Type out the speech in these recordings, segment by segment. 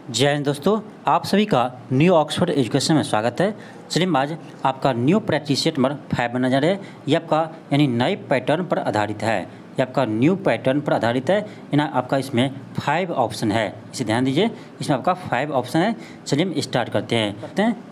जय हिंद दोस्तों, आप सभी का न्यू ऑक्सफोर्ड एजुकेशन में स्वागत है। चलिए आज आपका न्यू प्रैक्टिस सेट नंबर 5 बनने जा रहा है। ये आपका यानी नए पैटर्न पर आधारित है। ये आपका न्यू पैटर्न पर आधारित है। यानी आपका इसमें 5 ऑप्शन है, इसे ध्यान दीजिए। इसमें आपका 5 ऑप्शन है। चलिए हम स्टार्ट करते हैं।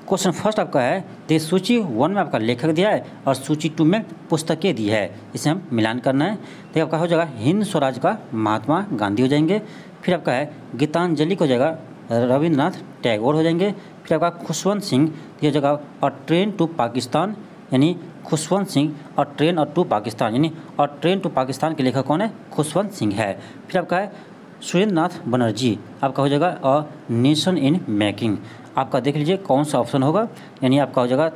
क्वेश्चन फर्स्ट आपका है, तो सूची 1 में आपका लेखक दिया है और सूची 2 में पुस्तकें दी है। इसे हम मिलान करना है। तो आपका हो जाएगा हिंद स्वराज का महात्मा गांधी हो जाएंगे। फिर आपका है गीतांजलि को हो जाएगा रविंद्रनाथ टैगोर हो जाएंगे। फिर आपका खुशवंत सिंह ये जगह और ट्रेन टू पाकिस्तान, यानी खुशवंत सिंह और ट्रेन टू पाकिस्तान, यानी और ट्रेन टू पाकिस्तान के लेखक कौन है? खुशवंत सिंह है। फिर आपका है सुरेंद्रनाथ बनर्जी, आपका हो जाएगा अ नेशन इन मेकिंग। आपका देख लीजिए कौन सा ऑप्शन होगा, यानी आपका हो जाएगा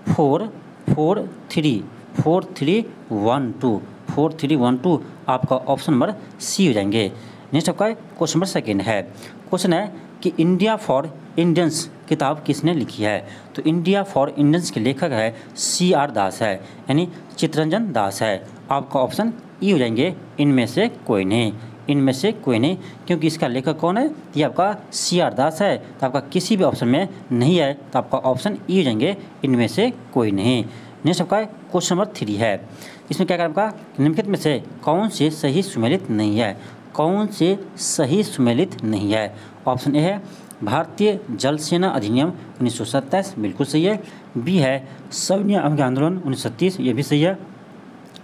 4 4 3 4 3 1 2 4 3 1 2 आपका ऑप्शन नंबर सी हो जाएंगे। नेक्स्ट आपका क्वेश्चन नंबर सेकेंड है। क्वेश्चन है कि इंडिया फॉर इंडियंस किताब किसने लिखी है? तो इंडिया फॉर इंडियंस के लेखक है CR दास है, यानी चित्तरंजन दास है। आपका ऑप्शन ई हो जाएंगे, इनमें से कोई नहीं, इनमें से कोई नहीं, क्योंकि इसका लेखक कौन है? ये आपका CR दास है। तो आपका किसी भी ऑप्शन में नहीं है, तो आपका ऑप्शन ई हो जाएंगे, इनमें से कोई नहीं। नेक्स्ट आपका क्वेश्चन नंबर 3 है। इसमें क्या करें? आपका निम्नलिखित में से कौन से सही सुमेलित नहीं है? कौन से सही सुमेलित नहीं है? ऑप्शन ए है भारतीय जल सेना अधिनियम 1927, बिल्कुल सही है। बी है सविनय आंदोलन 1930, ये भी सही है।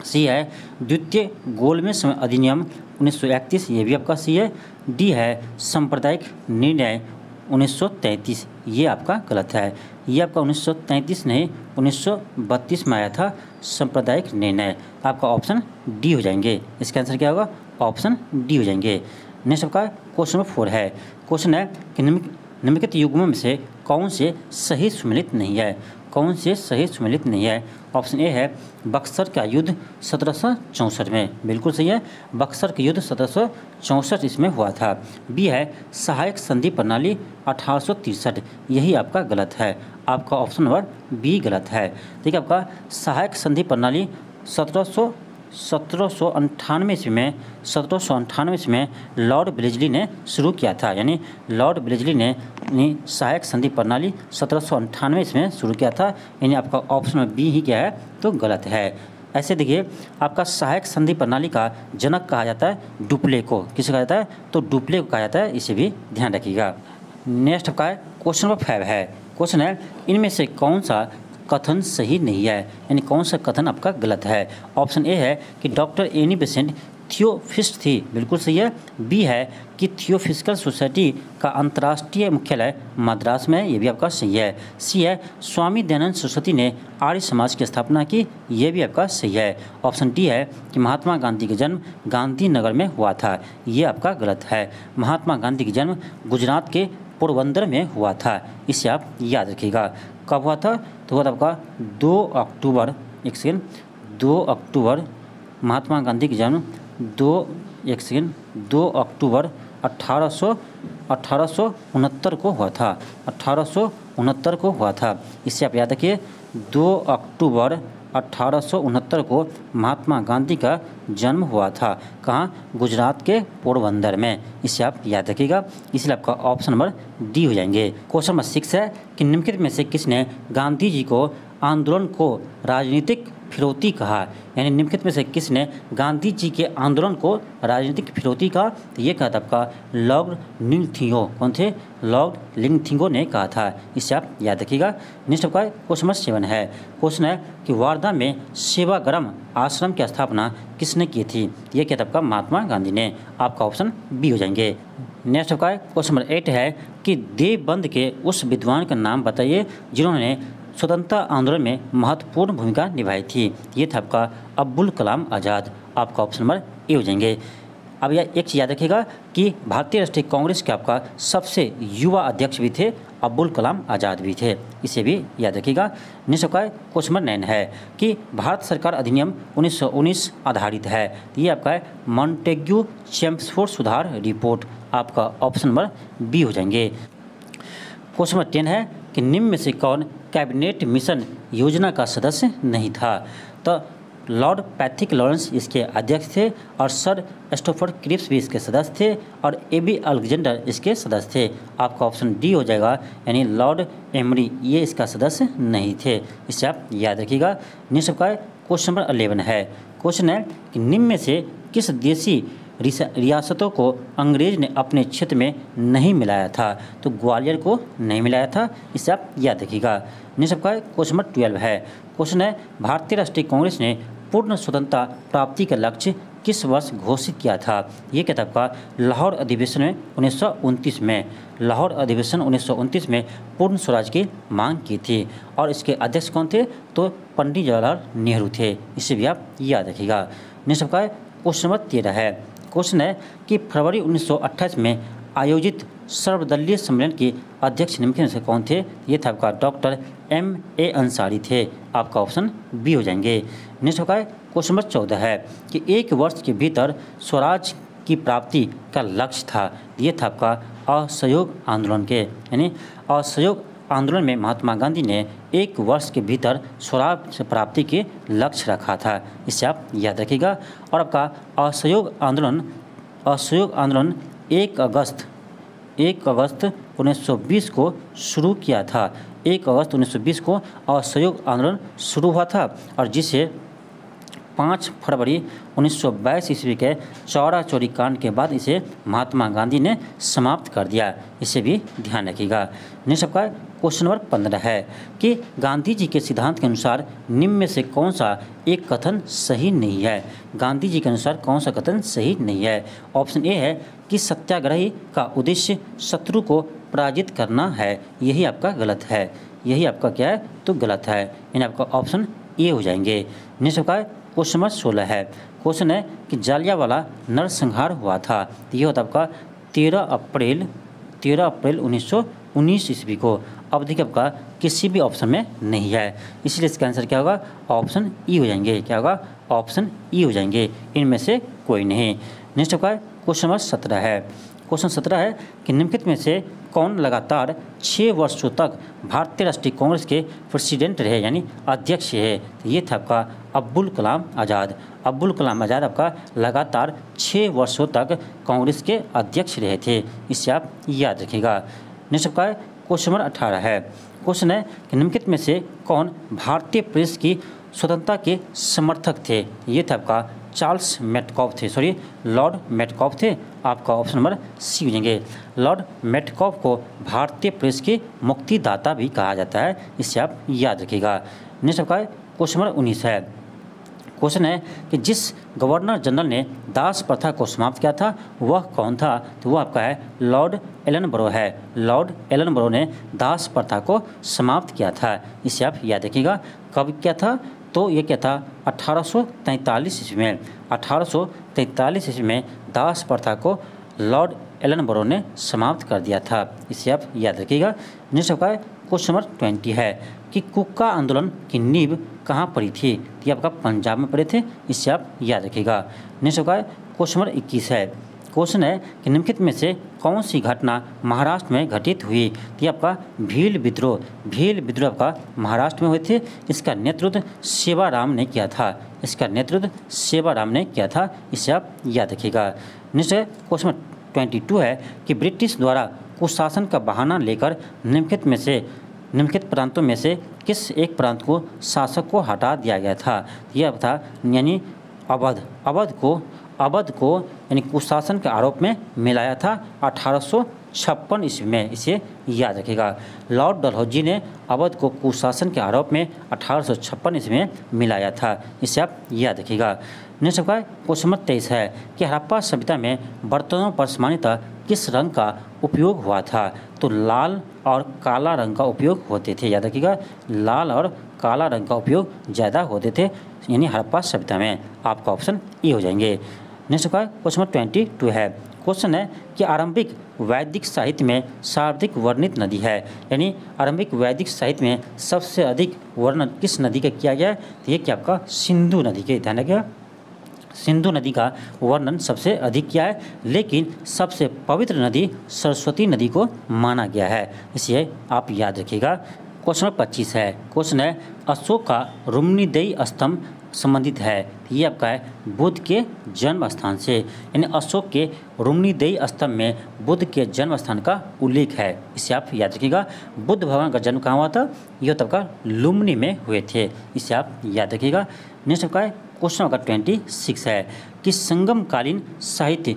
सी है द्वितीय गोलमेज समय अधिनियम 1931, ये भी आपका सही है। डी है सांप्रदायिक निर्णय 1933, ये आपका गलत है। ये आपका 1933 नहीं 1932 में आया था सांप्रदायिक निर्णय। आपका ऑप्शन डी हो जाएंगे। इसका आंसर क्या होगा? ऑप्शन डी हो जाएंगे। नेक्स्ट आपका क्वेश्चन नंबर 4 है। क्वेश्चन है कि निम्नलिखित युग्मों में से कौन से सही सुमेलित नहीं है? कौन से सही सुमेलित नहीं है? ऑप्शन ए है बक्सर का युद्ध 1764 में, बिल्कुल सही है। बक्सर का युद्ध 1764 इसमें हुआ था। बी है सहायक संधि प्रणाली 1863, यही आपका गलत है। आपका ऑप्शन नंबर बी गलत है। देखिए आपका सहायक संधि प्रणाली 1798 ईस्वी में लॉर्ड ब्लेजली ने शुरू किया था, यानी लॉर्ड ब्लेजली ने सहायक संधि प्रणाली 1798 ईस्वी में शुरू किया था, यानी आपका ऑप्शन बी ही क्या है? तो गलत है। ऐसे देखिए आपका सहायक संधि प्रणाली का जनक कहा जाता है डुप्ले को। किसे कहा जाता है? तो डुप्ले को कहा जाता है, इसे भी ध्यान रखिएगा। नेक्स्ट आपका क्वेश्चन नंबर 5 है। क्वेश्चन है इनमें से कौन सा कथन सही नहीं है, यानी कौन सा कथन आपका गलत है? ऑप्शन ए है कि डॉक्टर एनी बेसेंट थियोफिस्ट थी, बिल्कुल सही है। बी है कि थियोफिजिकल सोसाइटी का अंतर्राष्ट्रीय मुख्यालय मद्रास में, ये भी आपका सही है। सी है स्वामी दयानंद सरस्वती ने आर्य समाज की स्थापना की, ये भी आपका सही है। ऑप्शन डी है कि महात्मा गांधी का जन्म गांधीनगर में हुआ था, ये आपका गलत है। महात्मा गांधी का जन्म गुजरात के पोरबंदर में हुआ था, इसे आप याद रखिएगा। कब हुआ था? तो हुआ था आपका 2 अक्टूबर 2 अक्टूबर महात्मा गांधी का जन्म 2 अक्टूबर 1869 को हुआ था। 1869 को हुआ था, इससे आप याद रखिए। 2 अक्टूबर 1869 को महात्मा गांधी का जन्म हुआ था। कहाँ? गुजरात के पोरबंदर में, इसे आप याद रखिएगा। इसलिए आपका ऑप्शन नंबर डी हो जाएंगे। क्वेश्चन नंबर 6 है कि निम्नलिखित में से किसने गांधी जी को आंदोलन को राजनीतिक फिरौती कहा? यानी निम्नलिखित में से किसने गांधी जी के आंदोलन को राजनीतिक फिरौती कहा? तो ये कहा था आपका लॉर्ड लिंगथियो। कौन थे? लॉर्ड लिंगथियो ने कहा था, इसे आप याद रखिएगा। नेक्स्ट आपका क्वेश्चन नंबर 7 है। क्वेश्चन है कि वार्धा में सेवाग्राम आश्रम की स्थापना किसने की थी? ये क्या था आपका? महात्मा गांधी ने। आपका ऑप्शन बी हो जाएंगे। नेक्स्ट आपका क्वेश्चन नंबर 8 है कि देवबंद के उस विद्वान का नाम बताइए जिन्होंने स्वतंत्रता आंदोलन में महत्वपूर्ण भूमिका निभाई थी। ये था आपका अब्दुल कलाम आज़ाद। आपका ऑप्शन नंबर ए हो जाएंगे। अब यह एक चीज़ याद रखिएगा कि भारतीय राष्ट्रीय कांग्रेस के आपका सबसे युवा अध्यक्ष भी थे, अब्दुल कलाम आज़ाद भी थे, इसे भी याद रखिएगा। नेक्स्ट आपका क्वेश्चन नंबर 9 है कि भारत सरकार अधिनियम 1919 आधारित है। ये आपका है मॉन्टेग्यू चेम्सफोर्ड सुधार रिपोर्ट। आपका ऑप्शन नंबर बी हो जाएंगे। क्वेश्चन नंबर 10 है कि निम्न में से कौन कैबिनेट मिशन योजना का सदस्य नहीं था? तो लॉर्ड पैट्रिक लॉरेंस इसके अध्यक्ष थे और सर स्टोफर्ड क्रिप्स भी इसके सदस्य थे और एबी अलेक्जेंडर इसके सदस्य थे। आपका ऑप्शन डी हो जाएगा, यानी लॉर्ड एमरी ये इसका सदस्य नहीं थे। इसे आप याद रखिएगा। नेक्स्ट आपका क्वेश्चन नंबर 11 है। क्वेश्चन है कि निम्न में से किस देशी रियासतों को अंग्रेज ने अपने क्षेत्र में नहीं मिलाया था? तो ग्वालियर को नहीं मिलाया था। इसे आप याद रखिएगा। नेक्स्ट आपका क्वेश्चन नंबर 12 है। क्वेश्चन है भारतीय राष्ट्रीय कांग्रेस ने पूर्ण स्वतंत्रता प्राप्ति का लक्ष्य किस वर्ष घोषित किया था? ये क्या था आपका? लाहौर अधिवेशन में 1929 में। लाहौर अधिवेशन 1929 में पूर्ण स्वराज की मांग की थी और इसके अध्यक्ष कौन थे? तो पंडित जवाहरलाल नेहरू थे। इसे भी आप याद रखिएगा। नेक्स्ट आपका क्वेश्चन नंबर 13 है। क्वेश्चन है कि फरवरी 1928 में आयोजित सर्वदलीय सम्मेलन के अध्यक्ष निम्नलिखित में से कौन थे? ये था आपका डॉक्टर M.A. अंसारी थे। आपका ऑप्शन बी हो जाएंगे। नेक्स्ट आपका क्वेश्चन नंबर 14 है कि एक वर्ष के भीतर स्वराज की प्राप्ति का लक्ष्य था। ये था आपका असहयोग आंदोलन के, यानी असहयोग आंदोलन में महात्मा गांधी ने एक वर्ष के भीतर स्वराज प्राप्ति के लक्ष्य रखा था। इसे आप याद रखिएगा। और आपका असहयोग आंदोलन 1 अगस्त 1920 को शुरू किया था। 1 अगस्त 1920 को असहयोग आंदोलन शुरू हुआ था और जिसे 5 फरवरी 1922 ईस्वी के चौरा चौरी कांड के बाद इसे महात्मा गांधी ने समाप्त कर दिया। इसे भी ध्यान रखिएगा। नेक्स्ट आपका क्वेश्चन नंबर 15 है कि गांधी जी के सिद्धांत के अनुसार निम्न में से कौन सा एक कथन सही नहीं है? गांधी जी के अनुसार कौन सा कथन सही नहीं है? ऑप्शन ए है कि सत्याग्रही का उद्देश्य शत्रु को पराजित करना है। यही आपका गलत है। यही आपका क्या है? तो गलत है। यानी आपका ऑप्शन ए हो जाएंगे। नेक्स्ट आपका क्वेश्चन नंबर 16 है। क्वेश्चन है कि जालियांवाला नरसंहार हुआ था। तो ये होता आपका 13 अप्रैल 1919 ईस्वी को। अवधि आपका किसी भी ऑप्शन में नहीं है, इसलिए इसका आंसर क्या होगा? ऑप्शन ई हो जाएंगे। क्या होगा? ऑप्शन ई हो जाएंगे। इनमें से कोई नहीं। नेक्स्ट आपका क्वेश्चन नंबर 17 है। क्वेश्चन 17 है कि निम्नलिखित में से कौन लगातार 6 वर्षों तक भारतीय राष्ट्रीय कांग्रेस के प्रेसिडेंट रहे, यानी अध्यक्ष है? तो ये था आपका अब्दुल कलाम आज़ाद। अब्दुल कलाम आज़ाद आपका लगातार 6 वर्षों तक कांग्रेस के अध्यक्ष रहे थे। इसे आप याद रखिएगा। नेक्स्ट आपका क्वेश्चन नंबर 18 है। क्वेश्चन है कि निम्नलिखित में से कौन भारतीय प्रेस की स्वतंत्रता के समर्थक थे? ये था आपका चार्ल्स मेटकॉफ थे, लॉर्ड मेटकॉफ थे। आपका ऑप्शन नंबर सी हो जाएंगे। लॉर्ड मेटकॉफ को भारतीय प्रेस के मुक्तिदाता भी कहा जाता है। इससे आप याद रखिएगा। नेक्स्ट आपका क्वेश्चन नंबर 19 है। क्वेश्चन है कि जिस गवर्नर जनरल ने दास प्रथा को समाप्त किया था वह कौन था? तो वह आपका है लॉर्ड एलनबरो है। लॉर्ड एलनबरो ने दास प्रथा को समाप्त किया था। इसे आप याद रखिएगा। कब किया था? तो ये क्या था? 1843 ईस्वी में। 1843 ईस्वी में दास प्रथा को लॉर्ड एलनबरो ने समाप्त कर दिया था। इसे आप याद रखिएगा। नेक्स्ट आपका क्वेश्चन नंबर 20 है कि कुक्का आंदोलन की नींव कहाँ पड़ी थी? ये आपका पंजाब में पड़े थे। इससे आप याद रखिएगा। नेक्स्ट आपका क्वेश्चन नंबर 21 है। क्वेश्चन है कि निम्नलिखित में से कौन सी घटना महाराष्ट्र में घटित हुई? ये आपका भील विद्रोह आपका महाराष्ट्र में हुए थे। इसका नेतृत्व सेवाराम ने किया था। इसे आप याद रखिएगा। नेक्स्ट क्वेश्चन 22 है कि ब्रिटिश द्वारा कुशासन का बहाना लेकर निम्नलिखित प्रांतों में से किस एक प्रांत को शासक को हटा दिया गया था? यह था यानी अवध को यानी कुशासन के आरोप में मिलाया था 1856 ईस्वी में। इसे याद रखिएगा। लॉर्ड डलहौजी ने अवध को कुशासन के आरोप में 1856 ईस्वी में मिलाया था। इसे आप याद रखिएगा। नेक्स्ट आपका क्वेश्चन नंबर 23 है कि हड़प्पा सभ्यता में बर्तनों पर सामान्यतः किस रंग का उपयोग हुआ था? तो लाल और काला रंग का उपयोग होते थे। याद रखिएगा। लाल और काला रंग का उपयोग ज़्यादा होते थे यानी हड़प्पा सभ्यता में। आपका ऑप्शन ए हो जाएंगे। नेक्स्ट का क्वेश्चन नंबर 22 है। क्वेश्चन है कि आरंभिक वैदिक साहित्य में सर्वाधिक वर्णित नदी है, यानी आरंभिक वैदिक साहित्य में सबसे अधिक वर्णन किस नदी का किया गया है? तो ये क्या आपका सिंधु नदी के। ध्यान रखिएगा। सिंधु नदी का वर्णन सबसे अधिक किया है, लेकिन सबसे पवित्र नदी सरस्वती नदी को माना गया है। इसे आप याद रखिएगा। क्वेश्चन नंबर 25 है। क्वेश्चन है अशोक का रुम्नीदेई स्तंभ संबंधित है? ये आपका है बुद्ध के जन्म स्थान से, यानी अशोक के रुम्नीदेई स्तंभ में बुद्ध के जन्म स्थान का उल्लेख है। इसे आप याद रखिएगा। बुद्ध भगवान का जन्म कहाँ हुआ था? ये तो आपका लुम्नी में हुए थे। इसे आप याद रखिएगा। नेक्स्ट आपका है क्वेश्चन नंबर 26 है कि संगमकालीन साहित्य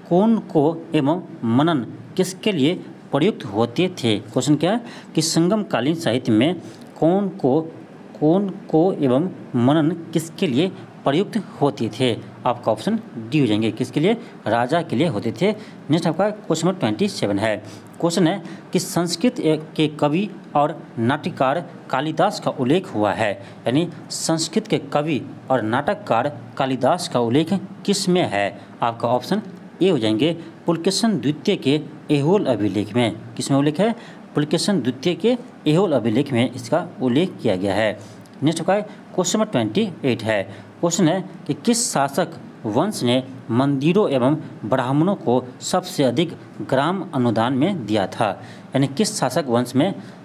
कौन को एवं मनन किसके लिए प्रयुक्त होते थे? क्वेश्चन क्या है कि संगमकालीन साहित्य में कौन को एवं मनन किसके लिए प्रयुक्त होते थे? आपका ऑप्शन डी हो जाएंगे। किसके लिए? राजा के लिए होते थे। नेक्स्ट आपका क्वेश्चन नंबर 27 है। क्वेश्चन है कि संस्कृत के कवि और नाट्यकार कालिदास का उल्लेख हुआ है, यानी संस्कृत के कवि और नाटककार कालिदास का उल्लेख किस में है? आपका ऑप्शन ए हो जाएंगे पुलकेशन द्वितीय के ऐहोल अभिलेख में। किसमें उल्लेख है? पुलकेशन द्वितीय के ऐहोल अभिलेख में इसका उल्लेख किया गया है। नेक्स्ट का क्वेश्चन नंबर 28 है। क्वेश्चन है कि किस शासक वंश ने मंदिरों एवं ब्राह्मणों को सबसे अधिक ग्राम अनुदान में दिया था? यानी किस शासक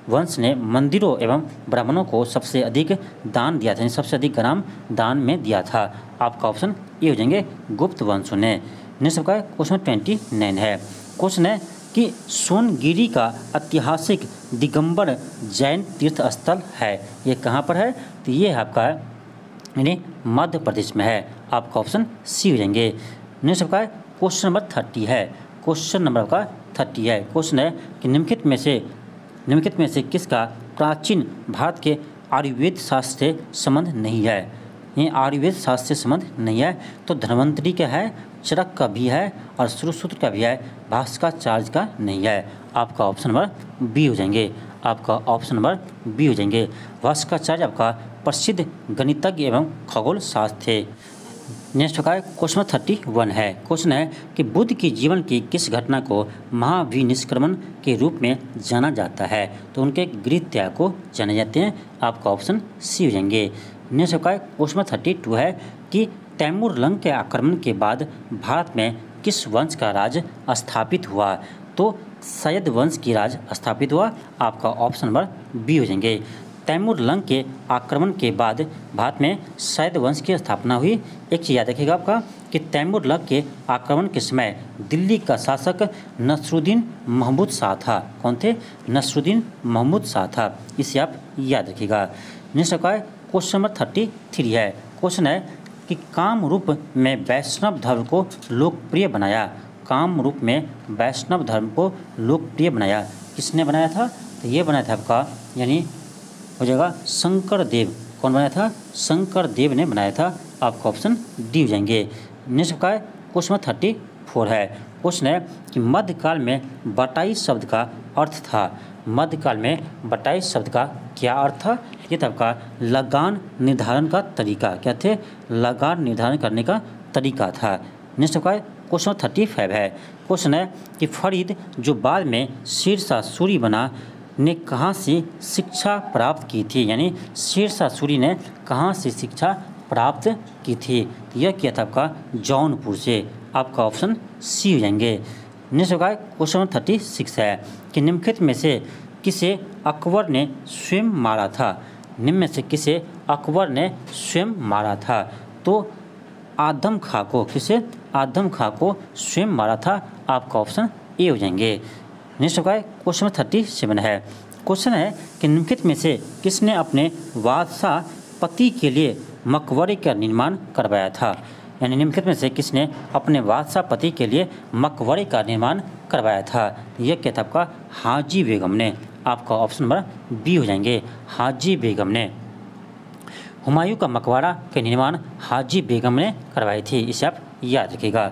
वंश ने मंदिरों एवं ब्राह्मणों को सबसे अधिक दान दिया था, यानी सबसे अधिक ग्राम दान में दिया था? आपका ऑप्शन ए हो जाएंगे गुप्त वंशों ने। नेक्स्ट का क्वेश्चन 29 है। क्वेश्चन है कि सोनगिरी का ऐतिहासिक दिगंबर जैन तीर्थ स्थल है, ये कहाँ पर है? तो ये आपका यानी मध्य प्रदेश में है। आपका ऑप्शन सी हो जाएंगे। नेक्स्ट आपका क्वेश्चन नंबर 30 है। क्वेश्चन नंबर आपका 30 है। क्वेश्चन है कि निम्नलिखित में से किसका प्राचीन भारत के आयुर्वेद शास्त्र से संबंध नहीं है? ये आयुर्वेद शास्त्र से संबंध नहीं है तो धन्वंतरी का है, चरक का भी है और श्रुसूत्र का भी है, भास्कराचार्य का नहीं है। आपका ऑप्शन नंबर बी हो जाएंगे। आपका ऑप्शन नंबर बी हो जाएंगे। भास्कराचार्य आपका प्रसिद्ध गणितज्ञ एवं खगोल शास्त्र थे। नेक्स्ट का क्वेश्चन 31 है। क्वेश्चन है कि बुद्ध के जीवन की किस घटना को महाविनिष्क्रमण के रूप में जाना जाता है? तो उनके गृह त्याग को जाने जाते हैं। आपका ऑप्शन सी हो जाएंगे। नेक्स्ट का क्वेश्चन 32 है कि तैमूर लंग के आक्रमण के बाद भारत में किस वंश का राज स्थापित हुआ? तो सयद वंश की राज स्थापित हुआ। आपका ऑप्शन नंबर बी हो जाएंगे। तैमूर लंग के आक्रमण के बाद भारत में सयद वंश की स्थापना हुई। एक चीज़ याद रखिएगा आपका कि तैमूर लंग के आक्रमण के समय दिल्ली का शासक नसरुद्दीन महमूद शाह था। कौन थे? नसरुद्दीन महमूद शाह था। इसे आप याद रखिएगा। नेक्स्ट आपका क्वेश्चन नंबर 33 है। क्वेश्चन है कि कामरूप में वैष्णव धर्म को लोकप्रिय बनाया। कामरूप में वैष्णव धर्म को लोकप्रिय बनाया किसने बनाया था? तो ये बनाया था आपका यानी हो जाएगा शंकर देव। कौन बनाया था? शंकर देव ने बनाया था। आपका ऑप्शन डी हो जाएंगे। नेक्स्ट का क्वेश्चन 34 है। क्वेश्चन है कि मध्यकाल में बटाई शब्द का अर्थ था। मध्यकाल में बटाई शब्द का क्या अर्थ था? ये था आपका लगान निर्धारण का तरीका। क्या थे? लगान निर्धारण करने का तरीका था। नेक्स्ट आपका क्वेश्चन 35 है। क्वेश्चन है कि फरीद जो बाद में शेरशाह सूरी बना ने कहाँ से शिक्षा प्राप्त की थी? यानी शेरशाह सूरी ने कहाँ से शिक्षा प्राप्त की थी? यह किया था आपका जौनपुर से। आपका ऑप्शन सी हो जाएंगे। नेक्स्ट आपका क्वेश्चन 36 है कि निम्नलिखित में से किसे अकबर ने स्वयं मारा था? निम्न में से किसे अकबर ने स्वयं मारा था? तो आदम खां को। किसे? आदम खां को स्वयं मारा था। आपका ऑप्शन ए हो जाएंगे। नेक्स्ट का क्वेश्चन 37 है। क्वेश्चन है कि निम्नलिखित में से किसने अपने बादशाह पति के लिए मकबरे का निर्माण करवाया था? यानी निम्नलिखित में से किसने अपने बादशाह पति के लिए मकबरे का निर्माण करवाया था? यह क्या था आपका? हाजी बेगम ने। आपका ऑप्शन नंबर बी हो जाएंगे। हाजी बेगम ने। हुमायूं का मकबरा के निर्माण हाजी बेगम ने करवाई थी। इसे आप याद रखिएगा।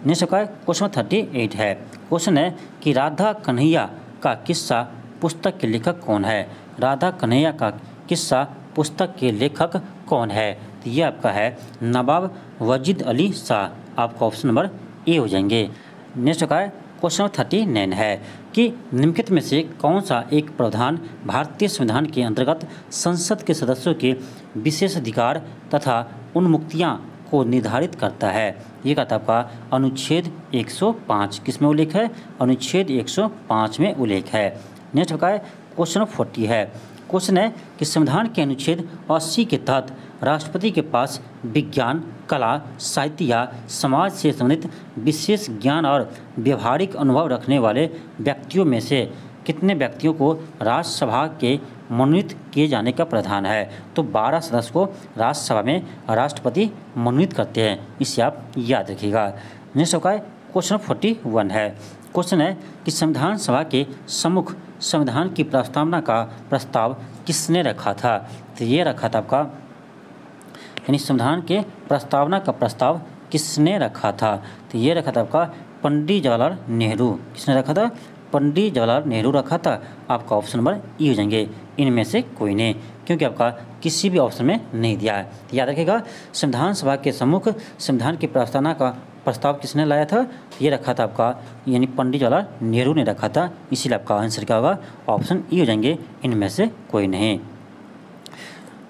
नेक्स्ट का क्वेश्चन 38 है। क्वेश्चन है कि राधा कन्हैया का किस्सा पुस्तक के लेखक कौन है? राधा कन्हैया का किस्सा पुस्तक के लेखक कौन है? तो ये आपका है नवाब वजीद अली शाह। आपका ऑप्शन नंबर ए हो जाएंगे। नेक्स्ट का क्वेश्चन 39 है कि निम्नलिखित में से कौन सा एक प्रावधान भारतीय संविधान के अंतर्गत संसद के सदस्यों के विशेष अधिकार तथा उन्मुक्तियां को निर्धारित करता है? ये कहता है आपका अनुच्छेद 105। किस में उल्लेख है? अनुच्छेद 105 में उल्लेख है। नेक्स्ट का क्वेश्चन 40 है। क्वेश्चन है कि संविधान के अनुच्छेद 80 के तहत राष्ट्रपति के पास विज्ञान, कला, साहित्य या समाज से संबंधित विशेष ज्ञान और व्यवहारिक अनुभव रखने वाले व्यक्तियों में से कितने व्यक्तियों को राज्यसभा के मनोनीत किए जाने का प्रावधान है? तो 12 सदस्य को राज्यसभा में राष्ट्रपति मनोनीत करते हैं, इसे आप याद रखिएगा। नेक्स्ट आपका क्वेश्चन 41 है। क्वेश्चन है कि संविधान सभा के सम्मुख संविधान की प्रस्तावना का प्रस्ताव किसने रखा था? तो ये रखा था आपका, यानी संविधान के प्रस्तावना का प्रस्ताव किसने रखा था? तो ये रखा था आपका पंडित जवाहरलाल नेहरू। किसने रखा था? पंडित जवाहरलाल नेहरू रखा था। आपका ऑप्शन नंबर ई हो जाएंगे, इनमें से कोई नहीं, क्योंकि आपका किसी भी ऑप्शन में नहीं दिया है। याद रखिएगा, संविधान सभा के सम्मुख संविधान की प्रस्तावना का प्रस्ताव किसने लाया था? ये रखा था आपका, यानी पंडित जवाहरलाल नेहरू ने रखा था, इसीलिए आपका आंसर क्या होगा? ऑप्शन ई हो जाएंगे, इनमें से कोई नहीं।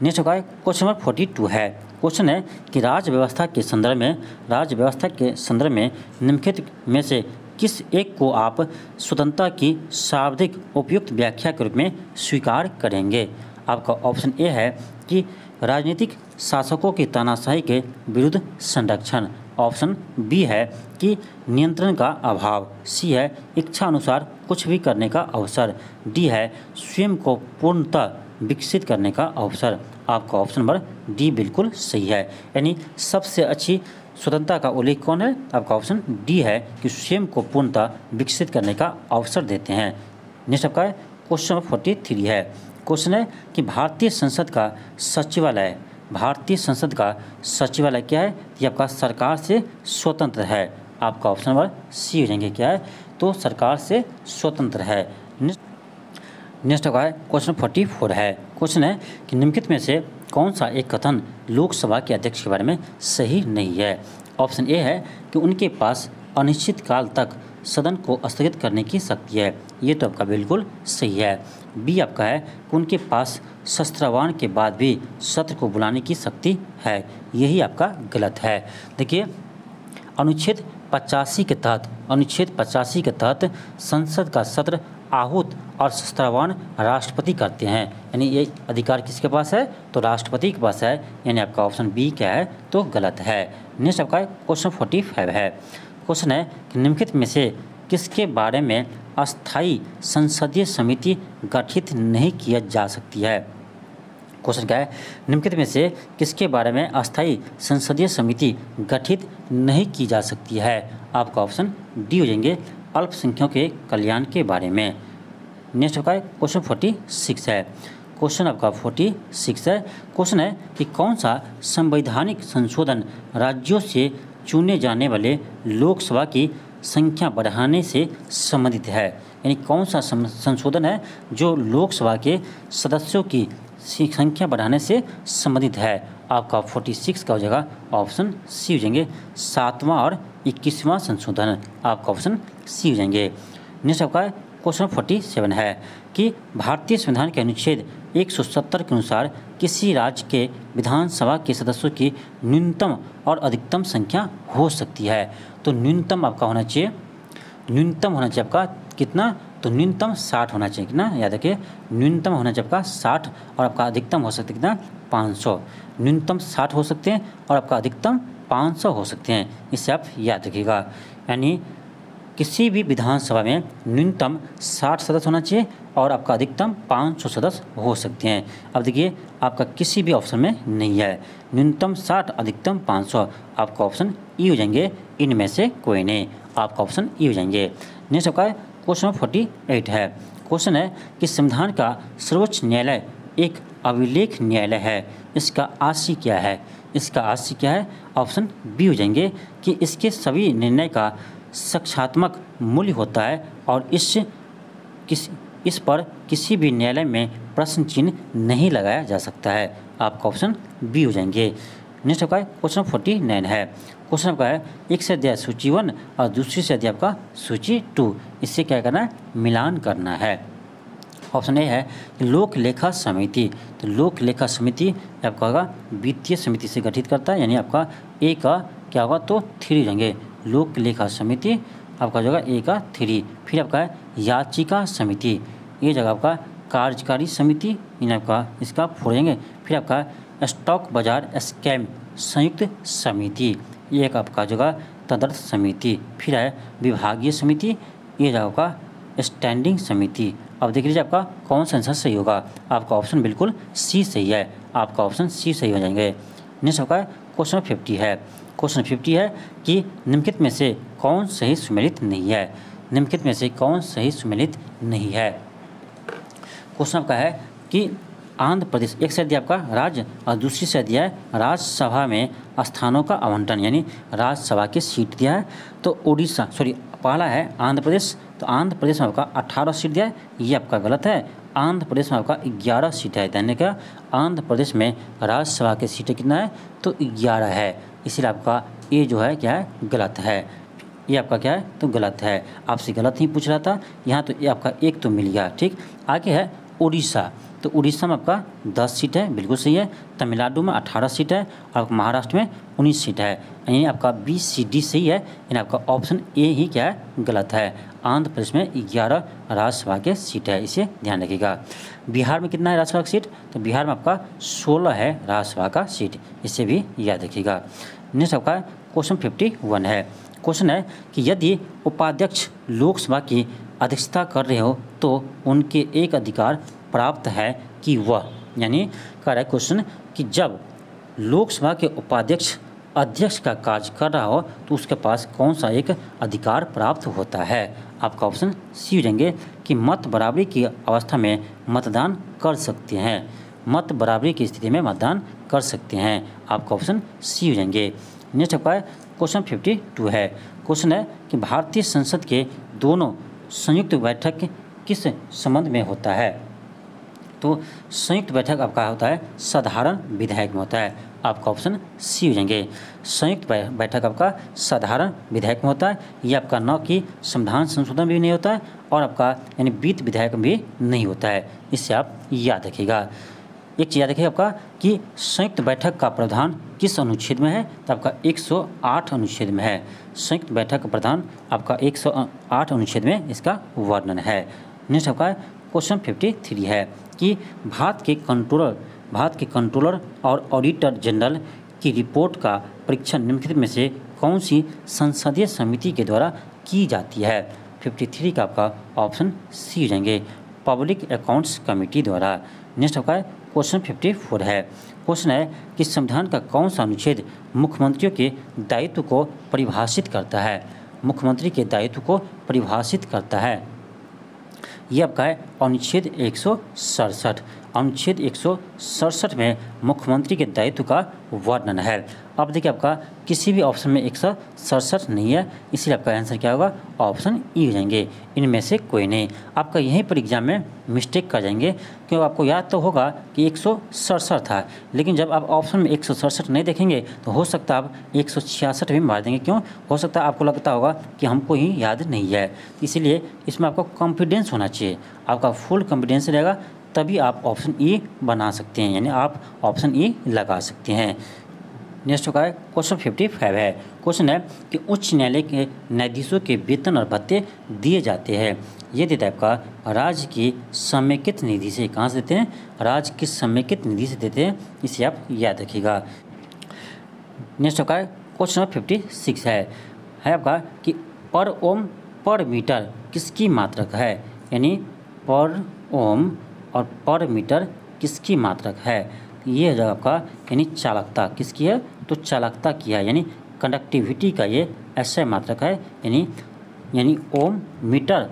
नेक्स्ट होगा क्वेश्चन नंबर 42 है। क्वेश्चन है कि राज्य व्यवस्था के संदर्भ में निम्नलिखित में से किस एक को आप स्वतंत्रता की शाब्दिक उपयुक्त व्याख्या के रूप में स्वीकार करेंगे? आपका ऑप्शन ए है कि राजनीतिक शासकों की तानाशाही के विरुद्ध संरक्षण। ऑप्शन बी है कि नियंत्रण का अभाव। सी है इच्छा अनुसार कुछ भी करने का अवसर। डी है स्वयं को पूर्णतः विकसित करने का अवसर। आपका ऑप्शन नंबर डी बिल्कुल सही है, यानी सबसे अच्छी स्वतंत्रता का उल्लेख कौन है? आपका ऑप्शन डी है कि स्वयं को पूर्णतः विकसित करने का अवसर देते हैं। नेक्स्ट आपका क्वेश्चन नंबर 43 है। क्वेश्चन है कि भारतीय संसद का सचिवालय क्या है? ये आपका सरकार से स्वतंत्र है। आपका ऑप्शन नंबर सी हो जाएंगे, क्या है? तो सरकार से स्वतंत्र है। नेक्स्ट आपका क्वेश्चन 44 है। क्वेश्चन है कि निम्नलिखित में से कौन सा एक कथन लोकसभा के अध्यक्ष के बारे में सही नहीं है? ऑप्शन ए है कि उनके पास अनिश्चित काल तक सदन को स्थगित करने की शक्ति है। ये तो आपका बिल्कुल सही है। बी आपका है कि उनके पास शस्त्रावान के बाद भी सत्र को बुलाने की शक्ति है। यही आपका गलत है। देखिए, अनुच्छेद 85 के तहत संसद का सत्र आहूत और शस्त्रावान राष्ट्रपति करते हैं, यानी ये अधिकार किसके पास है? तो राष्ट्रपति के पास है, यानी आपका ऑप्शन बी क्या है? तो गलत है। नेक्स्ट आपका क्वेश्चन 45 है। क्वेश्चन है कि निम्नलिखित में से किसके बारे में अस्थायी संसदीय समिति गठित नहीं किया जा सकती है? क्वेश्चन क्या है? निम्नलिखित में से किसके बारे में अस्थायी संसदीय समिति गठित नहीं की जा सकती है? आपका ऑप्शन डी हो जाएंगे, अल्पसंख्यकों के कल्याण के बारे में। नेक्स्ट आपका क्वेश्चन 46 है। क्वेश्चन आपका 46 है। क्वेश्चन है कि कौन सा संवैधानिक संशोधन राज्यों से चुने जाने वाले लोकसभा की संख्या बढ़ाने से संबंधित है? यानी कौन सा संशोधन है जो लोकसभा के सदस्यों की संख्या बढ़ाने से संबंधित है? आपका 46 का हो जाएगा ऑप्शन सी हो जाएंगे, 7वां और 21वां संशोधन। आपका ऑप्शन सी हो जाएंगे। नेक्स्ट आपका क्वेश्चन 47 है कि भारतीय संविधान के अनुच्छेद 170 के अनुसार किसी राज्य के विधानसभा के सदस्यों की न्यूनतम और अधिकतम संख्या हो सकती है? तो न्यूनतम आपका होना चाहिए, आपका कितना? तो न्यूनतम 60 होना चाहिए, कितना? याद रखिए, न्यूनतम होना चाहिए आपका 60 और आपका अधिकतम हो सकता है कितना? 500। न्यूनतम 60 हो सकते हैं और आपका अधिकतम 500 हो सकते हैं, इसे आप याद रखिएगा। यानी किसी भी विधानसभा में न्यूनतम 60 सदस्य होना चाहिए और आपका अधिकतम 500 सदस्य हो सकते हैं। अब देखिए, आपका किसी भी ऑप्शन में नहीं है, न्यूनतम 60 अधिकतम 500। आपका ऑप्शन ई हो जाएंगे, इनमें से कोई नहीं। आपका ऑप्शन ई हो जाएंगे। नेक्स्ट आपका क्वेश्चन 48 है। क्वेश्चन है कि संविधान का सर्वोच्च न्यायालय एक अभिलेख न्यायालय है, इसका आशय क्या है? ऑप्शन बी हो जाएंगे कि इसके सभी निर्णय का साक्ष्यात्मक मूल्य होता है और इस पर किसी भी न्यायालय में प्रश्न चिन्ह नहीं लगाया जा सकता है। आपका ऑप्शन बी हो जाएंगे। नेक्स्ट आपका क्वेश्चन 49 है। क्वेश्चन आपका है एक से अध्याय सूची 1 और दूसरी से अध्याय आपका सूची 2, इससे क्या करना है? मिलान करना है। ऑप्शन ए है कि लोक लेखा समिति। तो लोक लेखा समिति आपका होगा वित्तीय समिति से गठित करता है, यानी आपका ए का क्या होगा? तो 3 जाएंगे। लोक लेखा समिति आपका जो है ए का 3। फिर आपका है याचिका समिति, ये जगह आपका कार्यकारी समिति, यानी आपका इसका फोड़ देंगे। फिर आपका स्टॉक बाजार स्कैम संयुक्त समिति, ये एक आपका जगह तदर्थ समिति। फिर है विभागीय समिति, ये आपका स्टैंडिंग समिति। अब देख लीजिए आपका कौन सा आंसर सही होगा। आपका ऑप्शन बिल्कुल सी सही है, आपका ऑप्शन सी सही हो जाएंगे। नेक्स्ट आपका क्वेश्चन 50 है। क्वेश्चन 50 है कि निम्नलिखित में से कौन सही सुमेलित नहीं है। निम्नलिखित में से कौन सही सुमेलित नहीं है। क्वेश्चन आपका है कि आंध्र प्रदेश, एक साइड दिया आपका राज्य और दूसरी साइड दिया है राज्यसभा में स्थानों का आवंटन, यानी राज्यसभा की सीट दिया है। तो उड़ीसा, पहला है आंध्र प्रदेश, तो आंध्र प्रदेश में आपका 18 सीट दिया है, ये आपका गलत है। आंध्र प्रदेश में आपका 11 सीट है। ध्यान रखिएगा, आंध्र प्रदेश में राज्यसभा की सीटें कितना है, तो 11 है। इसीलिए आपका ये जो है क्या है, गलत है। ये आपका क्या है, तो गलत है। आपसे गलत ही पूछ रहा था यहाँ, तो ये आपका एक तो मिल गया। ठीक, आगे है उड़ीसा, तो उड़ीसा में आपका 10 सीट है, बिल्कुल सही है। तमिलनाडु में 18 सीट है और महाराष्ट्र में 19 सीट है, यानी आपका BCD सही है। यानी आपका ऑप्शन ए ही क्या है, गलत है। आंध्र प्रदेश में 11 राज्यसभा के सीट है, इसे ध्यान रखिएगा। बिहार में कितना है राज्यसभा की सीट, तो बिहार में आपका 16 है राज्यसभा का सीट, इसे भी याद रखिएगा। नेक्स्ट आपका क्वेश्चन 51 है। क्वेश्चन है कि यदि उपाध्यक्ष लोकसभा की अध्यक्षता कर रहे हो तो उनके एक अधिकार प्राप्त है कि वह, यानी कह रहा है क्वेश्चन कि जब लोकसभा के उपाध्यक्ष अध्यक्ष का कार्य कर रहा हो तो उसके पास कौन सा एक अधिकार प्राप्त होता है। आपका ऑप्शन सी हो जाएंगे कि मत बराबरी की अवस्था में मतदान कर सकते हैं। मत बराबरी की स्थिति में मतदान कर सकते हैं, आपका ऑप्शन सी हो जाएंगे। नेक्स्ट आपका क्वेश्चन 52 है। क्वेश्चन है कि भारतीय संसद के दोनों संयुक्त बैठक किस संबंध में होता है। तो संयुक्त बैठक आपका होता है साधारण विधायक में होता है, आपका ऑप्शन सी हो जाएंगे। संयुक्त बैठक आपका साधारण विधायक में होता है, ये आपका न कि संविधान संशोधन भी नहीं होता है और आपका यानी वित्त विधायक भी नहीं होता है, इससे आप याद रखिएगा। एक चीज़ याद रखिए आपका कि संयुक्त बैठक का प्रावधान किस अनुच्छेद में है, तो आपका 108 अनुच्छेद में है। संयुक्त बैठक का प्रावधान आपका 108 अनुच्छेद में इसका वर्णन है। नेक्स्ट आपका क्वेश्चन 53 है कि भारत के कंट्रोलर और ऑडिटर जनरल की रिपोर्ट का परीक्षण निम्नलिखित में से कौन सी संसदीय समिति के द्वारा की जाती है। 53 का आपका ऑप्शन सी हो जाएंगे, पब्लिक अकाउंट्स कमेटी द्वारा। नेक्स्ट आपका क्वेश्चन 54 है। क्वेश्चन है कि संविधान का कौन सा अनुच्छेद मुख्यमंत्रियों के दायित्व को परिभाषित करता है। मुख्यमंत्री के दायित्व को परिभाषित करता है, ये आपका है अनुच्छेद 167। अनुच्छेद 167 में मुख्यमंत्री के दायित्व का वर्णन है। अब देखिए आपका किसी भी ऑप्शन में 167 नहीं है, इसलिए आपका आंसर क्या होगा, ऑप्शन ई हो जाएंगे। इनमें से कोई नहीं, आपका यहीं पर एग्जाम में मिस्टेक कर जाएंगे, क्योंकि आपको याद तो होगा कि 167 था, लेकिन जब आप ऑप्शन में 167 नहीं देखेंगे तो हो सकता है आप 166 भी मार देंगे। क्यों, हो सकता है आपको लगता होगा कि हमको ही याद नहीं है, इसीलिए इसमें आपको कॉन्फिडेंस होना चाहिए। आपका फुल कॉन्फिडेंस रहेगा तभी आप ऑप्शन ई बना सकते हैं, यानी आप ऑप्शन ई लगा सकते हैं। नेक्स्ट का क्वेश्चन 55 है। क्वेश्चन है कि उच्च न्यायालय के न्यायाधीशों के वेतन और भत्ते दिए जाते हैं, ये देता है आपका राज्य की समेकित निधि से। कहाँ से देते हैं, राज्य की समेकित निधि से देते हैं, इसे आप याद रखिएगा। नेक्स्ट का क्वेश्चन 56 है आपका कि पर ओम पर मीटर किसकी मात्रक है, यानी पर ओम और पर मीटर किसकी मात्रक है। ये है आपका यानी चालकता किसकी है, तो चालकता की है, यानी कंडक्टिविटी का ये ऐसा मात्रक है, यानी ओम मीटर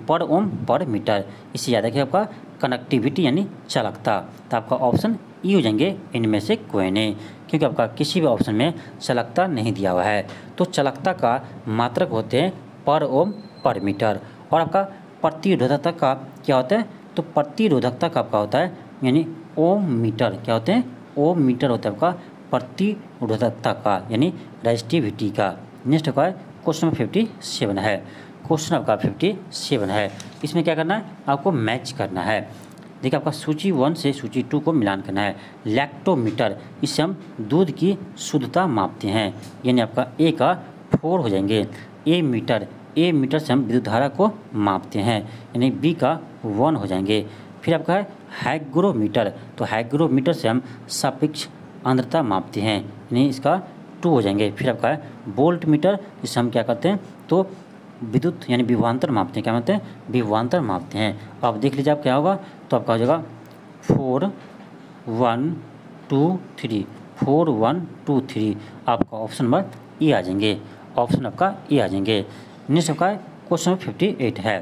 पर ओम पर मीटर। इसे याद रखिए आपका कंडक्टिविटी यानी चालकता। तो आपका ऑप्शन ई हो जाएंगे, इनमें से कोई नहीं, क्योंकि आपका किसी भी ऑप्शन में चालकता नहीं दिया हुआ है। तो चालकता का मात्रक होते हैं पर ओम पर मीटर। और आपका प्रतिरोधकता का क्या होता है, तो प्रतिरोधकता का आपका होता है यानी ओम मीटर। क्या होते हैं, ओम मीटर होता है आपका प्रतिरोधकता का, यानी रेजिस्टिविटी का। नेक्स्ट आपका क्वेश्चन 57 है। क्वेश्चन आपका 57 है, इसमें क्या करना है, आपको मैच करना है। देखिए आपका सूची 1 से सूची 2 को मिलान करना है। लैक्टोमीटर, इससे हम दूध की शुद्धता मापते हैं, यानी आपका ए का 4 हो जाएंगे। ए मीटर से हम विद्युत धारा को मापते हैं, यानी बी का 1 हो जाएंगे। फिर आपका है हाइग्रोमीटर, तो हाइग्रोमीटर से हम सापेक्ष आर्द्रता मापते हैं, यानी इसका 2 हो जाएंगे। फिर आपका है वोल्ट मीटर, जिससे हम क्या करते हैं तो विद्युत यानी विभवांतर मापते हैं। क्या मापते हैं? विभवांतर मापते हैं। अब देख लीजिए आप क्या होगा, तो आपका हो जाएगा 4 1 2 3, 4 1 2 3, आपका ऑप्शन नंबर ए आ जाएंगे, ऑप्शन आपका ए आ जाएंगे। नेक्स्ट आपका क्वेश्चन नंबर 58 है।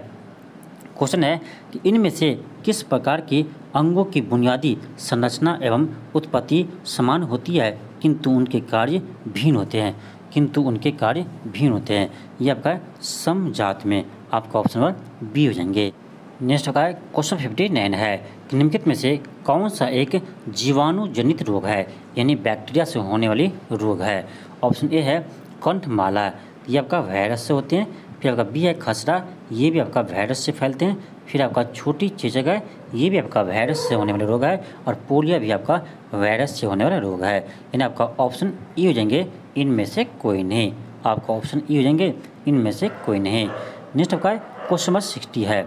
क्वेश्चन है कि इनमें से किस प्रकार के अंगों की बुनियादी संरचना एवं उत्पत्ति समान होती है किंतु उनके कार्य भिन्न होते हैं, किंतु उनके कार्य भिन्न होते हैं। ये आपका समजात में, आपका ऑप्शन नंबर बी हो जाएंगे। नेक्स्ट आपका क्वेश्चन 59 है कि निम्नलिखित में से कौन सा एक जीवाणु जनित रोग है, यानी बैक्टीरिया से होने वाली रोग है। ऑप्शन ए है कंठमाला, ये आपका वायरस से होते हैं। फिर आपका बी है खसरा, ये भी आपका वायरस से फैलते हैं। फिर आपका छोटी चेचक है, ये भी आपका वायरस से होने वाला रोग है। और पोलियो भी आपका वायरस से होने वाला रोग है, यानी आपका ऑप्शन ई हो जाएंगे, इनमें से कोई नहीं, आपका ऑप्शन ई हो जाएंगे, इनमें से कोई नहीं। नेक्स्ट आपका क्वेश्चन नंबर 60 है।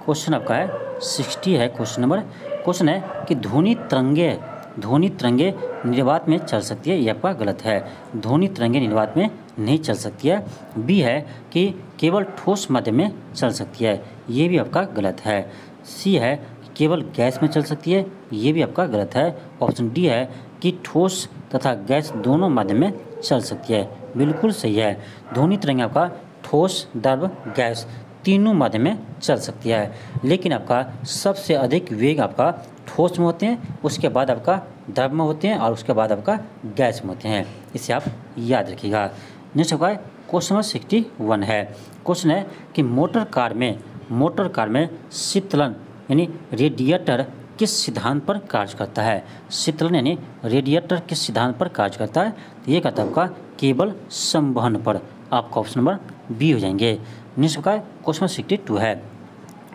क्वेश्चन आपका है 60 है क्वेश्चन है कि ध्वनि तरंगे निर्वात में चल सकती है, ये आपका गलत है। ध्वनि तरंगे निर्वात में नहीं चल सकती है। बी है कि केवल ठोस माध्यम में चल सकती है, ये भी आपका गलत है। सी है कि केवल गैस में चल सकती है, ये भी आपका गलत है। ऑप्शन डी है कि ठोस तथा गैस दोनों माध्यम में चल सकती है, बिल्कुल सही है। ध्वनि तरंग आपका ठोस, द्रव, गैस तीनों माध्यम में चल सकती है, लेकिन आपका सबसे अधिक वेग आपका ठोस में होते हैं, उसके बाद आपका द्रव में होते हैं और उसके बाद आपका गैस में होते हैं, इसे आप याद रखिएगा। नेक्स्ट आपका क्वेश्चन नंबर 61 है। क्वेश्चन है कि मोटर कार में शीतलन यानी रेडिएटर किस सिद्धांत पर कार्य करता है। शीतलन यानी रेडिएटर किस सिद्धांत पर कार्य करता है, तो ये कहता है आपका केवल संवहन पर, आपका ऑप्शन नंबर बी हो जाएंगे। नेक्स्ट का क्वेश्चन 62 है।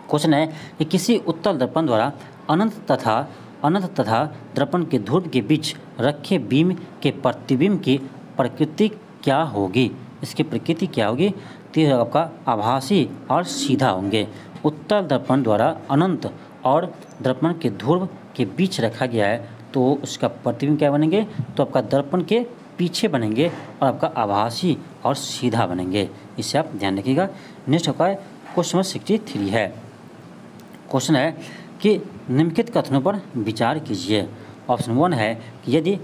क्वेश्चन है कि किसी उत्तल दर्पण द्वारा अनंत तथा दर्पण के ध्रुव के बीच रखे बीम के प्रतिबिंब की प्रकृति क्या होगी। इसकी प्रकृति क्या होगी, तो आपका आभासी और सीधा होंगे। उत्तल दर्पण द्वारा अनंत और दर्पण के ध्रुव के बीच रखा गया है, तो उसका प्रतिबिंब क्या बनेंगे, तो आपका दर्पण के पीछे बनेंगे और आपका आभासी और सीधा बनेंगे, इसे आप ध्यान रखिएगा। नेक्स्ट आपका क्वेश्चन नंबर 63 है। क्वेश्चन है कि निम्नलिखित कथनों पर विचार कीजिए। ऑप्शन 1 है कि यदि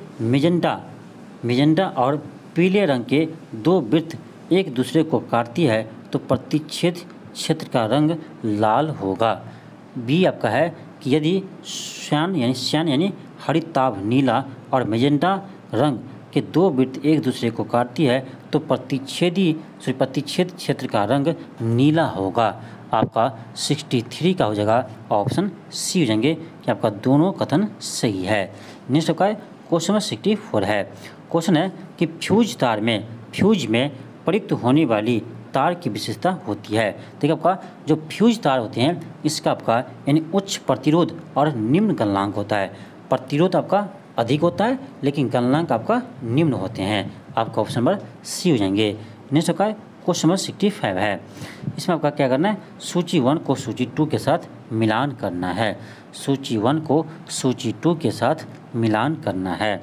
मेजेंटा और पीले रंग के दो वृत्त एक दूसरे को काटती है तो प्रतिच्छेद क्षेत्र का रंग लाल होगा। बी आपका है कि यदि श्यान यानी हरिताभ नीला और मेजेंटा रंग के दो वृत्त एक दूसरे को काटती है तो प्रतिच्छेद क्षेत्र का रंग नीला होगा। आपका 63 का हो जाएगा, ऑप्शन सी हो जाएंगे कि आपका दोनों कथन सही है। नेक्स्ट आपका क्वेश्चन नंबर 64 है। क्वेश्चन है कि फ्यूज में प्रयुक्त होने वाली तार की विशेषता होती है। देखिए आपका जो फ्यूज तार होते हैं इसका आपका यानी उच्च प्रतिरोध और निम्न गलनांक होता है। प्रतिरोध आपका अधिक होता है लेकिन गलनांक आपका निम्न होते हैं, आपका ऑप्शन नंबर सी हो जाएंगे। नेक्स्ट आपका क्वेश्चन नंबर 65 है। इसमें आपका क्या करना है, सूची 1 को सूची 2 के साथ मिलान करना है। सूची 1 को सूची 2 के साथ मिलान करना है।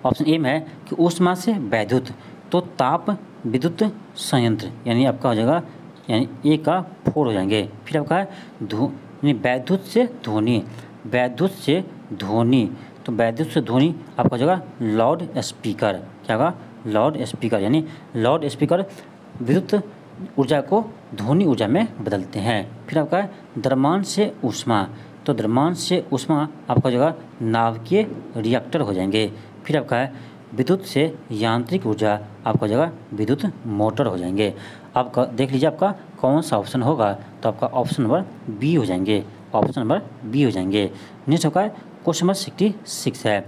ऑप्शन ए में है कि ऊष्मा से वैद्युत, तो ताप विद्युत संयंत्र, यानी आपका हो जाएगा यानी ए का 4 हो जाएंगे। फिर आपका है वैद्युत से ध्वनि, तो वैद्युत से ध्वनि आपका हो जाएगा लाउड स्पीकर। क्या होगा, लाउड स्पीकर, यानी लाउड स्पीकर विद्युत ऊर्जा को ध्वनि ऊर्जा में बदलते हैं। फिर आपका है द्रव्यमान से ऊष्मा, तो द्रव्यमान से ऊष्मा आपका हो जाएगा नाभिकीय रिएक्टर हो जाएंगे। फिर आपका है विद्युत से यांत्रिक ऊर्जा, आपका जगह विद्युत मोटर हो जाएंगे। आपका देख लीजिए आपका कौन सा ऑप्शन होगा, तो आपका ऑप्शन नंबर बी हो जाएंगे, ऑप्शन नंबर बी हो जाएंगे। नेक्स्ट आपका क्वेश्चन नंबर 66 है।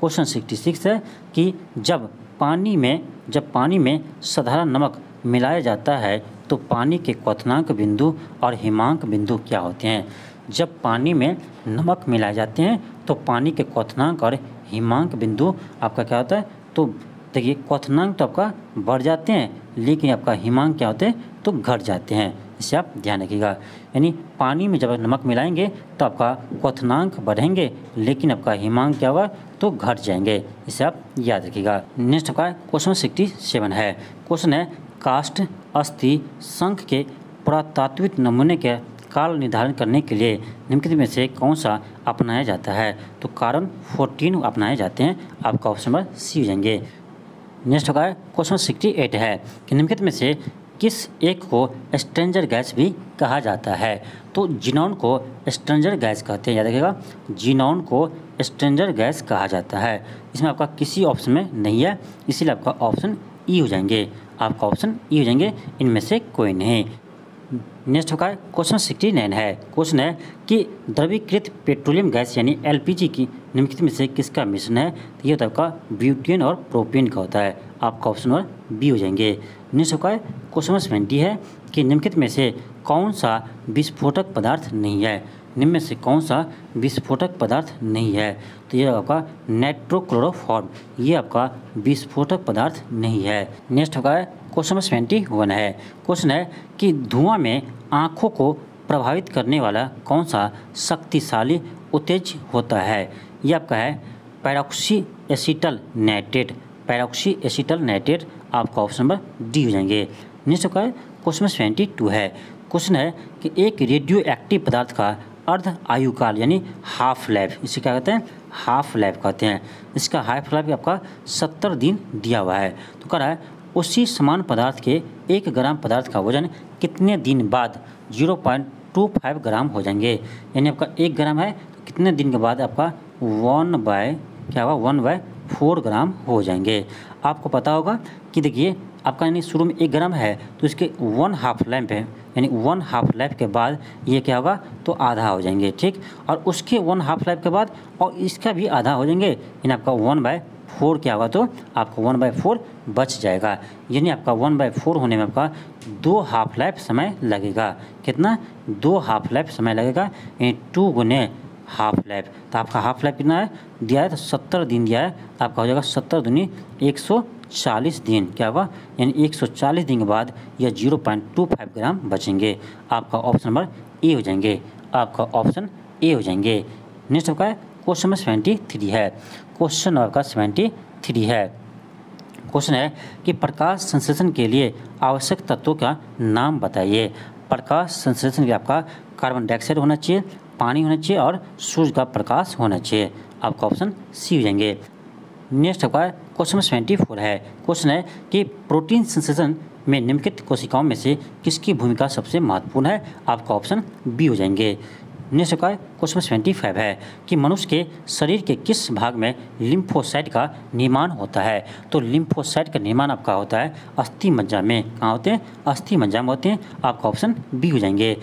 क्वेश्चन 66 है कि जब पानी में साधारण नमक मिलाया जाता है तो पानी के क्वथनांक बिंदु और हिमांक बिंदु क्या होते हैं। जब पानी में नमक मिलाए जाते हैं तो पानी के क्वथनांक और हिमांक बिंदु आपका क्या होता है, तो देखिए क्वथनांक तो आपका बढ़ जाते हैं लेकिन आपका हिमांक क्या होते हैं, तो घट जाते हैं, इसे आप ध्यान रखिएगा। यानी पानी में जब नमक मिलाएंगे तो आपका क्वथनांक बढ़ेंगे, लेकिन आपका हिमांक क्या होगा तो घट जाएंगे, इसे आप याद रखिएगा। नेक्स्ट आपका क्वेश्चन 67 है। क्वेश्चन है काष्ठ, अस्थि, शंख के पुरातात्विक नमूने के काल निर्धारण करने के लिए निम्नलिखित में से कौन सा अपनाया जाता है? तो कारण 14 अपनाए जाते हैं, आपका ऑप्शन नंबर सी हो जाएंगे। नेक्स्ट होगा क्वेश्चन 68 है कि निम्नलिखित में से किस एक को स्ट्रेंजर गैस भी कहा जाता है? तो जिनॉन को स्ट्रेंजर गैस कहते हैं, याद रखिएगा, जिनॉन को स्ट्रेंजर गैस कहा जाता है। इसमें आपका किसी ऑप्शन में नहीं है, इसीलिए आपका ऑप्शन ई हो जाएंगे, आपका ऑप्शन ई हो जाएंगे, इनमें से कोई नहीं। नेक्स्ट होगा क्वेश्चन 69 है। क्वेश्चन है कि द्रवीकृत पेट्रोलियम गैस यानी एलपीजी की निम्नलिखित में से किसका मिश्रण है? तो ये होता है आपका ब्यूटेन और प्रोपेन का होता है, आपका ऑप्शन नंबर बी हो जाएंगे। नेक्स्ट होगा क्वेश्चन 70 है कि निम्नलिखित में से कौन सा विस्फोटक पदार्थ नहीं है? निम्न में से कौन सा विस्फोटक पदार्थ नहीं है? तो ये आपका नाइट्रोक्लोरोफॉर्म, ये आपका विस्फोटक पदार्थ नहीं है। नेक्स्ट होगा क्वेश्चन 71 है। क्वेश्चन है कि धुआं में आँखों को प्रभावित करने वाला कौन सा शक्तिशाली उत्तेज होता है? ये आपका है पैरोक्सी एसीटल नाइट्रेट, पैरोक्सी एसीटल नाइट्रेट, आपका ऑप्शन नंबर डी हो जाएंगे। नेक्स्ट होगा क्वेश्चन 72 है। क्वेश्चन है कि एक रेडियो एक्टिव पदार्थ का अर्ध आयुकाल यानी हाफ लाइफ, इसे क्या कहते हैं? हाफ लाइफ कहते हैं। इसका हाफ लाइफ आपका 70 दिन दिया हुआ है। तो कह रहा है उसी समान पदार्थ के 1 ग्राम पदार्थ का वजन कितने दिन बाद 0.25 ग्राम हो जाएंगे? यानी आपका 1 ग्राम है तो कितने दिन के बाद आपका 1/4 ग्राम हो जाएंगे। आपको पता होगा कि देखिए आपका यानी शुरू में 1 ग्राम है तो इसके 1 हाफ लाइफ है, यानी 1 हाफ लाइफ के बाद ये क्या होगा तो आधा हो जाएंगे, ठीक। और उसके 1 हाफ लाइफ के बाद और इसका भी आधा हो जाएंगे, यानी आपका 1/4 क्या होगा तो आपका 1/4 बच जाएगा। यानी आपका 1/4 होने में आपका 2 हाफ लाइफ समय लगेगा। कितना? 2 हाफ लाइफ समय लगेगा, यानी 2 गुने हाफ लाइफ। तो आपका हाफ लाइफ कितना है दिया है? तो 70 दिन दिया है, तो आपका हो जाएगा 70 दूनी 140 दिन, क्या होगा यानी 140 दिन के बाद यह 0.25 ग्राम बचेंगे। आपका ऑप्शन नंबर ए हो जाएंगे, आपका ऑप्शन ए हो जाएंगे। नेक्स्ट आपका क्वेश्चन नंबर 73 है। क्वेश्चन आपका 73 है। क्वेश्चन है कि प्रकाश संश्लेषण के लिए आवश्यक तत्वों का नाम बताइए। प्रकाश संश्लेषण के लिए आपका कार्बन डाइऑक्साइड होना चाहिए, पानी होना चाहिए और सूर्य का प्रकाश होना चाहिए, आपका ऑप्शन सी हो जाएंगे। नेक्स्ट आपका क्वेश्चन 74 है। क्वेश्चन है कि प्रोटीन संश्लेषण में निम्नलिखित कोशिकाओं में से किसकी भूमिका सबसे महत्वपूर्ण है? आपका ऑप्शन बी हो जाएंगे। नेक्स्ट का क्वेश्चन 75 है कि मनुष्य के शरीर के किस भाग में लिम्फोसाइट का निर्माण होता है? तो लिम्फोसाइट का निर्माण आपका होता है अस्थि मज्जा में। कहाँ होते हैं? अस्थि मज्जा में होते हैं, आपका ऑप्शन बी हो जाएंगे।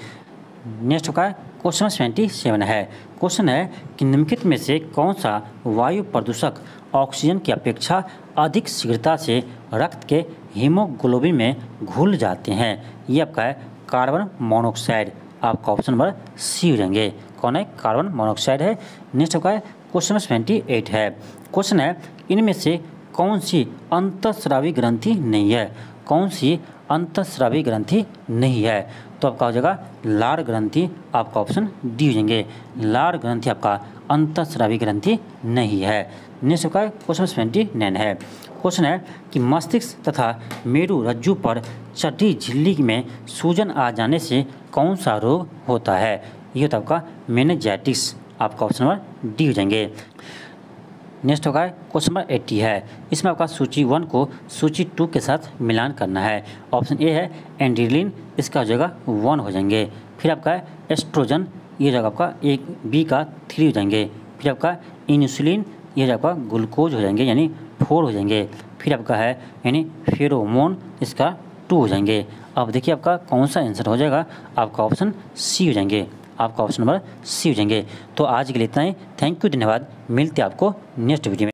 नेक्स्ट का क्वेश्चन 77 है। क्वेश्चन है कि निम्नलिखित में से कौन सा वायु प्रदूषक ऑक्सीजन की अपेक्षा अधिक शीघ्रता से रक्त के हीमोग्लोबिन में घुल जाते हैं? ये आपका है कार्बन मोनोऑक्साइड, आपका ऑप्शन नंबर सी हो जाएंगे। कौन है? कार्बन मोनोऑक्साइड है। नेक्स्ट आपका क्वेश्चन 78 है। क्वेश्चन है इनमें से कौन सी अंतःस्रावी ग्रंथि नहीं है? कौन सी अंतःस्रावी ग्रंथि नहीं है? तो आपका हो जाएगा लार ग्रंथि, आपका ऑप्शन डी हो जाएंगे। लार ग्रंथि आपका अंतःस्रावी ग्रंथि नहीं है। नेक्स्ट आपका क्वेश्चन 79 है। क्वेश्चन है कि मस्तिष्क तथा मेरु रज्जु पर चढ़ी झिल्ली में सूजन आ जाने से कौन सा रोग होता है? ये होता है आपका मेनिंजाइटिस, आपका ऑप्शन नंबर डी हो जाएंगे। नेक्स्ट होगा क्वेश्चन नंबर 80 है। इसमें आपका सूची 1 को सूची 2 के साथ मिलान करना है। ऑप्शन ए है एंड्रेलिन, इसका हो जाएगा 1 हो जाएंगे। फिर आपका एस्ट्रोजन, ये जगह आपका एक बी का 3 हो जाएंगे। फिर आपका इंसुलिन, ये आपका ग्लूकोज हो जाएंगे यानी 4 हो जाएंगे। फिर आपका है यानी फेरोमोन, इसका 2 हो जाएंगे। अब देखिए आपका कौन सा आंसर हो जाएगा, आपका ऑप्शन सी हो जाएंगे, आपका ऑप्शन नंबर सी हो जाएंगे। तो आज के लिए इतना ही। थैंक यू, धन्यवाद। मिलते हैं आपको नेक्स्ट वीडियो में।